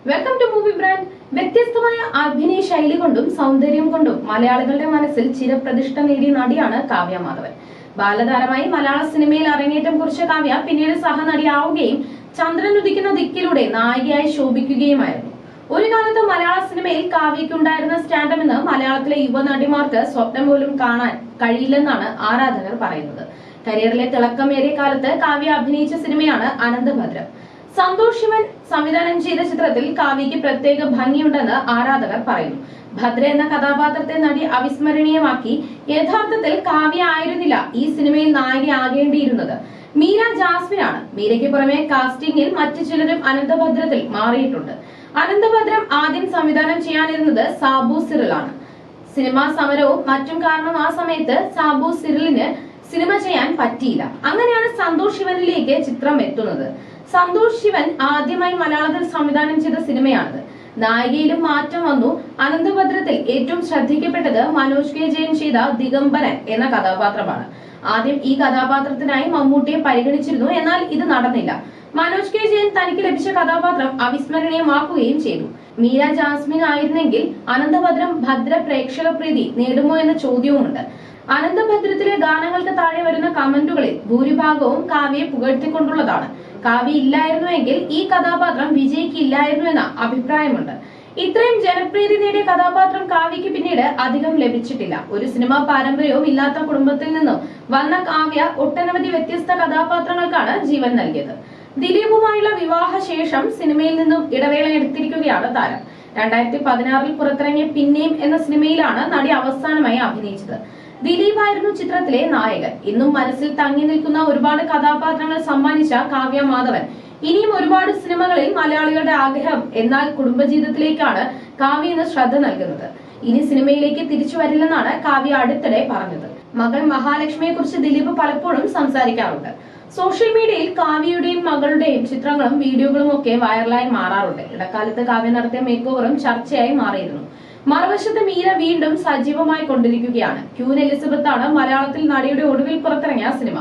Welcome to movie brand. വ്യത്യസ്തമായ അഭിനയ ശൈലി കൊണ്ടും സൗന്ദര്യം കൊണ്ടും മലയാളികളുടെ മനസ്സിൽ ചിരപ്രതിഷ്ഠ നേടിയ നടിയാണ് കാവ്യ മാധവൻ. ബാലതാരമായി മലയാള സിനിമയിൽ അരങ്ങേറ്റം കുറിച്ച കാവ്യ പിന്നീട് സഹനടിയാവുകയും ചന്ദ്രൻ ഉദിക്കുന്ന ദിക്കിലൂടെ നായികയായി ശോഭിക്കുകയുമായിരുന്നു. ഒരു കാലത്ത് മലയാള സിനിമയിൽ കാവ്യയ്ക്കുണ്ടായിരുന്ന സ്റ്റാൻഡം എന്ന് മലയാളത്തിലെ യുവനടിമാർക്ക് സ്വപ്നം പോലും കാണാൻ കഴിയില്ലെന്നാണ് ആരാധകർ പറയുന്നത്. കരിയറിലെ തിളക്കമേറിയ കാലത്ത് കാവ്യ അഭിനയിച്ച സിനിമയാണ് അനന്തഭദ്രം. സന്തോഷ് ശിവൻ സംവിധാനം ചെയ്ത ചിത്രത്തിൽ കാവ്യയ്ക്ക് പ്രത്യേക ഭംഗിയുണ്ടെന്ന് ആരാധകർ പറയുന്നു. ഭദ്ര എന്ന കഥാപാത്രത്തെ നടി അവിസ്മരണീയമാക്കി. യഥാർത്ഥത്തിൽ കാവ്യ ആയിരുന്നില്ല ഈ സിനിമയിൽ നായികയാകേണ്ടിയിരുന്നത്, മീര ജാസ്മിനാണ്. മീരയ്ക്ക് പുറമെ കാസ്റ്റിംഗിൽ മറ്റു ചിലരും അനന്തഭദ്രത്തിൽ മാറിയിട്ടുണ്ട്. അനന്തഭദ്രം ആദ്യം സംവിധാനം ചെയ്യാനിരുന്നത് സാബു സിറിലാണ്. സിനിമാ സമരവും മറ്റും കാരണം ആ സമയത്ത് സാബു സിറിലിന് സിനിമ ചെയ്യാൻ പറ്റിയില്ല. അങ്ങനെയാണ് സന്തോഷ് ശിവനിലേക്ക് ചിത്രം എത്തുന്നത്. സന്തോഷ് ശിവൻ ആദ്യമായി മലയാളത്തിൽ സംവിധാനം ചെയ്ത സിനിമയാണിത്. നായികയിലും മാറ്റം വന്നു. അനന്തഭദ്രത്തിൽ ഏറ്റവും ശ്രദ്ധിക്കപ്പെട്ടത് മനോജ് കെ ജയൻ ചെയ്ത ദിഗംബരൻ എന്ന കഥാപാത്രമാണ്. ആദ്യം ഈ കഥാപാത്രത്തിനായി മമ്മൂട്ടിയെ പരിഗണിച്ചിരുന്നു, എന്നാൽ ഇത് നടന്നില്ല. മനോജ് കെ ജയൻ തനിക്ക് ലഭിച്ച കഥാപാത്രം അവിസ്മരണീയമാക്കുകയും ചെയ്തു. മീര ജാസ്മിൻ ആയിരുന്നെങ്കിൽ അനന്തഭദ്രം ഭദ്ര പ്രേക്ഷക പ്രീതി നേടുമോ എന്ന ചോദ്യവുമുണ്ട്. അനന്തഭദ്രത്തിലെ ഗാനങ്ങൾക്ക് താഴെ വരുന്ന കമന്റുകളിൽ ഭൂരിഭാഗവും കാവ്യയെ പുകഴ്ത്തിക്കൊണ്ടുള്ളതാണ്. കാവ്യ ഇല്ലായിരുന്നുവെങ്കിൽ ഈ കഥാപാത്രം വിജയിക്കില്ലായിരുന്നു എന്ന അഭിപ്രായമുണ്ട്. ഇത്രയും ജനപ്രീതി നേടിയ കഥാപാത്രം കാവ്യയ്ക്ക് പിന്നീട് അധികം ലഭിച്ചിട്ടില്ല. ഒരു സിനിമാ പാരമ്പര്യവും ഇല്ലാത്ത കുടുംബത്തിൽ നിന്നും വന്ന കാവ്യ ഒട്ടനവധി വ്യത്യസ്ത കഥാപാത്രങ്ങൾക്കാണ് ജീവൻ നൽകിയത്. ദിലീപുമായുള്ള വിവാഹ ശേഷം സിനിമയിൽ നിന്നും ഇടവേള എടുത്തിരിക്കുകയാണ് താരം. 2016 പുറത്തിറങ്ങിയ പിന്നെയും എന്ന സിനിമയിലാണ് നടി അവസാനമായി അഭിനയിച്ചത്. ദിലീപ് ആയിരുന്നു ചിത്രത്തിലെ നായകൻ. ഇന്നും മനസ്സിൽ തങ്ങി നിൽക്കുന്ന ഒരുപാട് കഥാപാത്രങ്ങൾ സമ്മാനിച്ച കാവ്യ മാധവൻ ഇനിയും ഒരുപാട് സിനിമകളിൽ മലയാളികളുടെ ആഗ്രഹം. എന്നാൽ കുടുംബജീവിതത്തിലേക്കാണ് കാവ്യ ഇന്ന് ശ്രദ്ധ നൽകുന്നത്. ഇനി സിനിമയിലേക്ക് തിരിച്ചു വരില്ലെന്നാണ് കാവ്യ അടുത്തിടെ പറഞ്ഞത്. മകൾ മഹാലക്ഷ്മിയെ കുറിച്ച് ദിലീപ് പലപ്പോഴും സംസാരിക്കാറുണ്ട്. സോഷ്യൽ മീഡിയയിൽ കാവ്യയുടെയും മകളുടെയും ചിത്രങ്ങളും വീഡിയോകളും ഒക്കെ വൈറലായി മാറാറുണ്ട്. ഇടക്കാലത്ത് കാവ്യ നടത്തിയ മേക്ക് ഓവറും ചർച്ചയായി മാറിയിരുന്നു. മറുവശത്ത് മീര വീണ്ടും സജീവമായി കൊണ്ടിരിക്കുകയാണ്. ക്യൂൻ എലിസബത്ത് ആണ് മലയാളത്തിൽ നടിയുടെ ഒടുവിൽ പുറത്തിറങ്ങിയ സിനിമ.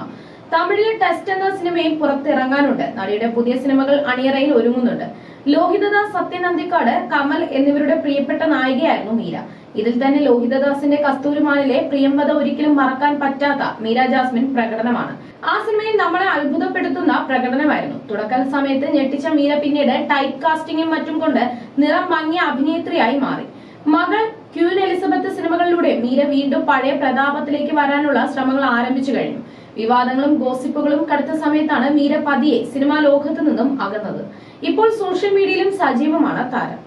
തമിഴിലെ ടെസ്റ്റ് എന്ന സിനിമയും പുറത്തിറങ്ങാനുണ്ട്. നടിയുടെ പുതിയ സിനിമകൾ അണിയറയിൽ ഒരുങ്ങുന്നുണ്ട്. ലോഹിതദാസ്, സത്യൻ അന്തിക്കാട്, കമൽ എന്നിവരുടെ പ്രിയപ്പെട്ട നായികയായിരുന്നു മീര. ഇതിൽ തന്നെ ലോഹിതദാസിന്റെ കസ്തൂരിമാനിലെ പ്രിയംവദ ഒരിക്കലും മറക്കാൻ പറ്റാത്ത മീര ജാസ്മിൻ പ്രകടനമാണ്. ആ സിനിമയിൽ നമ്മളെ അത്ഭുതപ്പെടുത്തുന്ന പ്രകടനമായിരുന്നു. തുടക്ക സമയത്ത് ഞെട്ടിച്ച മീര പിന്നീട് ടൈപ്പ് കാസ്റ്റിംഗും മറ്റും കൊണ്ട് നിറം മങ്ങിയ അഭിനേത്രിയായി മാറി. മകൾ, ക്യൂൻ എലിസബത്ത് സിനിമകളിലൂടെ മീര വീണ്ടും പഴയ പ്രതാപത്തിലേക്ക് വരാനുള്ള ശ്രമങ്ങൾ ആരംഭിച്ചു കഴിഞ്ഞു. വിവാദങ്ങളും ഗോസിപ്പുകളും കടുത്ത സമയത്താണ് മീര പതിയെ സിനിമാ ലോകത്തു നിന്നും അകന്നത്. ഇപ്പോൾ സോഷ്യൽ മീഡിയയിലും സജീവമാണ് താരം.